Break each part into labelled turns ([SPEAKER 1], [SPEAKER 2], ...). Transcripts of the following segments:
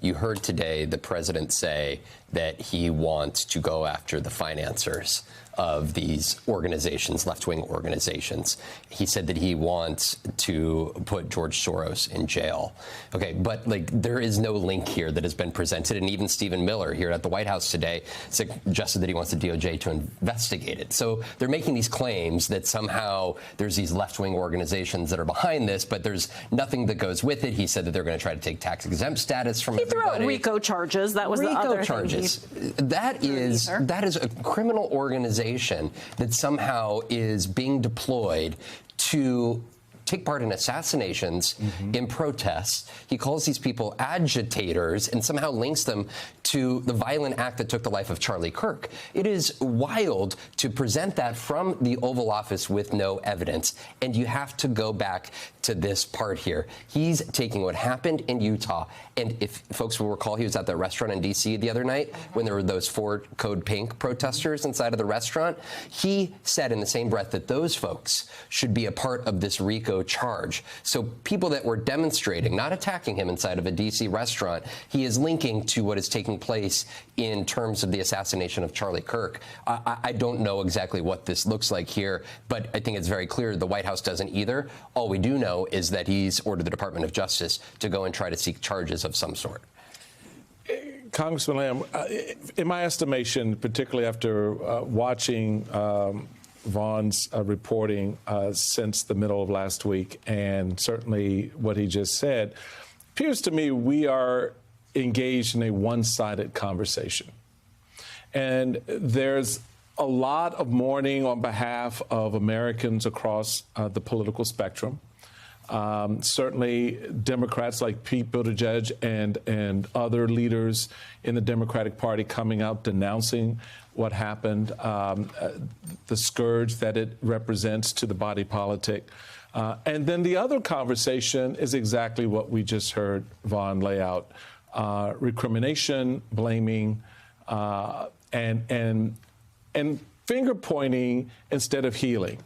[SPEAKER 1] You heard today the president say that he wants to go after the financiers of these organizations, left-wing organizations. He said that he wants to put George Soros in jail. Okay, but there is no link here that has been presented. And even Stephen Miller here at the White House today suggested that he wants the DOJ to investigate it. So they're making these claims that somehow there's these left-wing organizations that are behind this, but there's nothing that goes with it. He said that they're going to try to take tax-exempt status from everybody.
[SPEAKER 2] He threw out RICO charges. That was the other
[SPEAKER 1] charges. That is a criminal organization that somehow is being deployed to take part in assassinations, in protests. He calls these people agitators and somehow links them to the violent act that took the life of Charlie Kirk. It is wild to present that from the Oval Office with no evidence. And you have to go back to this part here. He's taking what happened in Utah. And if folks will recall, he was at the restaurant in D.C. the other night when there were those 4 Code Pink protesters inside of the restaurant. He said in the same breath that those folks should be a part of this RICO charge. So people that were demonstrating, not attacking him inside of a D.C. restaurant, he is linking to what is taking place in terms of the assassination of Charlie Kirk. I don't know exactly what this looks like here, but I think it's very clear the White House doesn't either. All we do know is that he's ordered the Department of Justice to go and try to seek charges of some sort.
[SPEAKER 3] Congressman Lamb, in my estimation, particularly after watching Vaughn's reporting since the middle of last week, and certainly what he just said, appears to me we are engaged in a one-sided conversation. And there's a lot of mourning on behalf of Americans across the political spectrum. Certainly Democrats like Pete Buttigieg and other leaders in the Democratic Party coming out denouncing what happened, the scourge that it represents to the body politic. And then the other conversation is exactly what we just heard Vaughn lay out. Recrimination, blaming, and finger pointing instead of healing.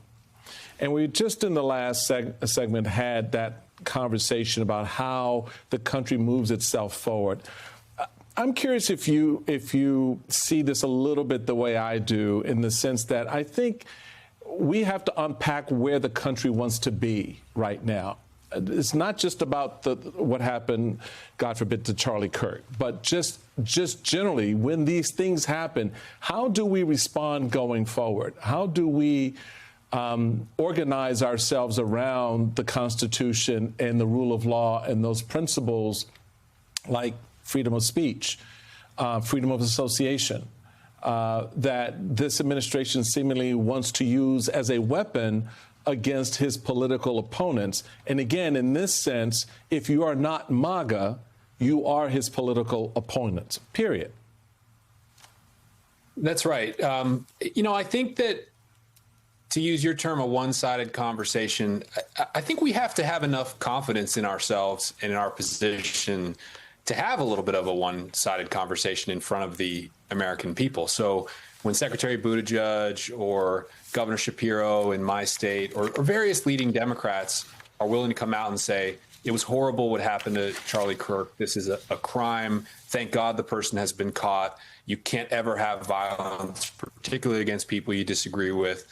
[SPEAKER 3] And we just in the last segment had that conversation about how the country moves itself forward. I'm curious if you see this a little bit the way I do, in the sense that I think we have to unpack where the country wants to be right now. It's not just about what happened, God forbid, to Charlie Kirk, but just generally, when these things happen, how do we respond going forward? How do we organize ourselves around the Constitution and the rule of law and those principles like freedom of speech, freedom of association, that this administration seemingly wants to use as a weapon against his political opponents? And again, in this sense, if you are not MAGA, you are his political opponents, period.
[SPEAKER 4] That's right. I think that, to use your term, a one-sided conversation, I think we have to have enough confidence in ourselves and in our position to have a little bit of a one-sided conversation in front of the American people. So when Secretary Buttigieg or Governor Shapiro in my state or various leading Democrats are willing to come out and say, it was horrible what happened to Charlie Kirk. This is a crime. Thank God the person has been caught. You can't ever have violence, particularly against people you disagree with.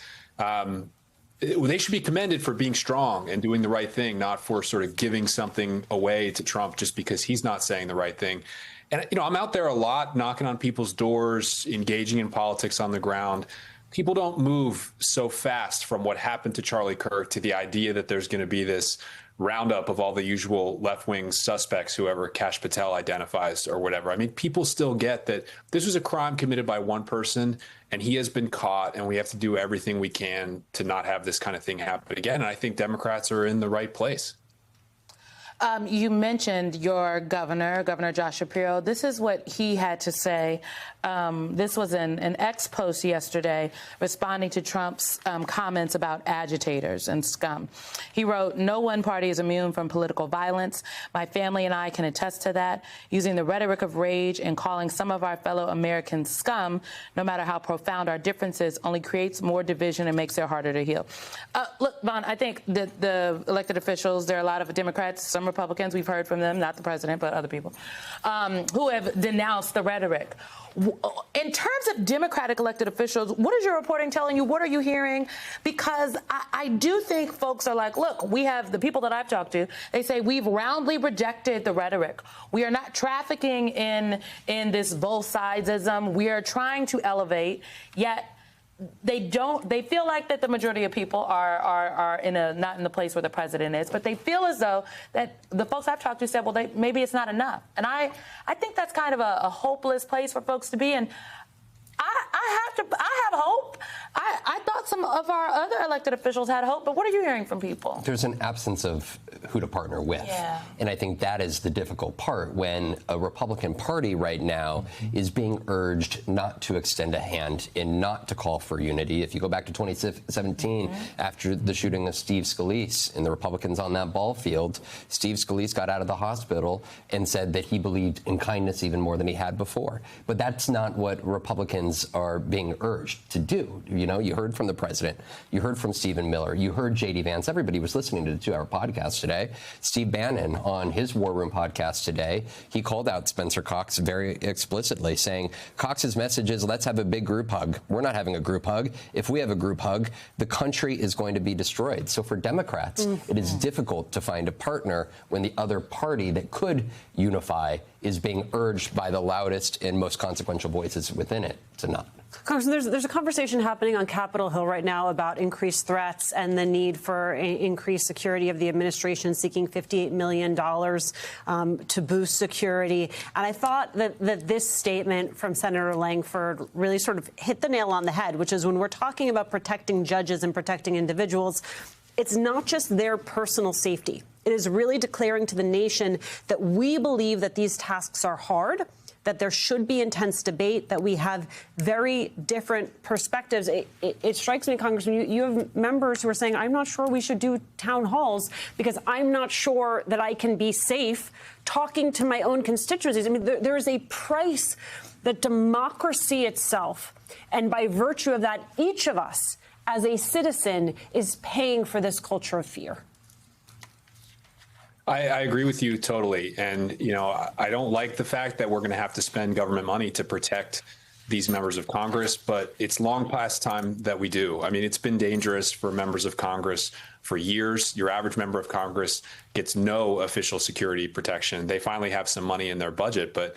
[SPEAKER 4] They should be commended for being strong and doing the right thing, not for sort of giving something away to Trump just because he's not saying the right thing. And, I'm out there a lot, knocking on people's doors, engaging in politics on the ground. People don't move so fast from what happened to Charlie Kirk to the idea that there's going to be this roundup of all the usual left-wing suspects, whoever Kash Patel identifies or whatever. I mean, people still get that this was a crime committed by one person and he has been caught, and we have to do everything we can to not have this kind of thing happen again. And I think Democrats are in the right place.
[SPEAKER 2] You mentioned your Governor Josh Shapiro. This is what he had to say. This was an X post yesterday responding to Trump's comments about agitators and scum. He wrote, "No one party is immune from political violence. My family and I can attest to that. Using the rhetoric of rage and calling some of our fellow Americans scum, no matter how profound our differences, only creates more division and makes it harder to heal." Look, Vaughn, I think that the elected officials, there are a lot of Democrats, some some Republicans, we've heard from them, not the president, but other people, who have denounced the rhetoric. In terms of Democratic elected officials, what is your reporting telling you? What are you hearing? Because I do think folks are like, look, we have the people that I've talked to, they say we've roundly rejected the rhetoric. We are not trafficking in this both sidesism. We are trying to elevate, yet they feel like that the majority of people are not in the place where the president is, but they feel as though that the folks I've talked to said, well, maybe it's not enough. And I think that's kind of a hopeless place for folks to be. And I have hope. I thought some of our other elected officials had hope, but what are you hearing from people?
[SPEAKER 1] There's an absence of who to partner with.
[SPEAKER 2] Yeah.
[SPEAKER 1] And I think that is the difficult part when a Republican Party right now is being urged not to extend a hand and not to call for unity. If you go back to 2017, after the shooting of Steve Scalise and the Republicans on that ball field, Steve Scalise got out of the hospital and said that he believed in kindness even more than he had before. But that's not what Republicans are being urged to do. You know, you heard from the president, you heard from Stephen Miller, you heard J.D. Vance. Everybody was listening to the 2-hour podcast today. Steve Bannon on his War Room podcast today, he called out Spencer Cox very explicitly, saying Cox's message is, let's have a big group hug. We're not having a group hug. If we have a group hug, the country is going to be destroyed. So for Democrats, it is difficult to find a partner when the other party that could unify is being urged by the loudest and most consequential voices within it to not.
[SPEAKER 5] Congressman, there's a conversation happening on Capitol Hill right now about increased threats and the need for increased security of the administration, seeking $58 million to boost security. And I thought that this statement from Senator Langford really sort of hit the nail on the head, which is when we're talking about protecting judges and protecting individuals, it's not just their personal safety. It is really declaring to the nation that we believe that these tasks are hard, that there should be intense debate, that we have very different perspectives. It strikes me, Congressman, you have members who are saying, I'm not sure we should do town halls because I'm not sure that I can be safe talking to my own constituencies. I mean, there is a price that democracy itself, and by virtue of that, each of us as a citizen is paying for this culture of fear.
[SPEAKER 4] I agree with you totally. And, you know, I don't like the fact that we're going to have to spend government money to protect these members of Congress, but it's long past time that we do. I mean, it's been dangerous for members of Congress for years. Your average member of Congress gets no official security protection. They finally have some money in their budget, but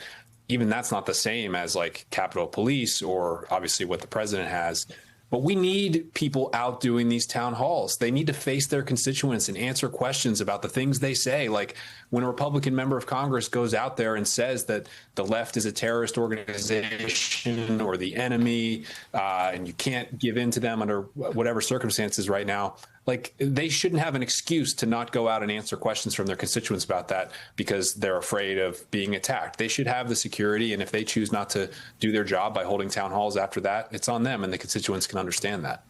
[SPEAKER 4] even that's not the same as like Capitol Police or obviously what the president has. But we need people out doing these town halls. They need to face their constituents and answer questions about the things they say. Like when a Republican member of Congress goes out there and says that the left is a terrorist organization or the enemy, and you can't give in to them under whatever circumstances right now, like they shouldn't have an excuse to not go out and answer questions from their constituents about that because they're afraid of being attacked. They should have the security. And if they choose not to do their job by holding town halls after that, it's on them and the constituents can understand that.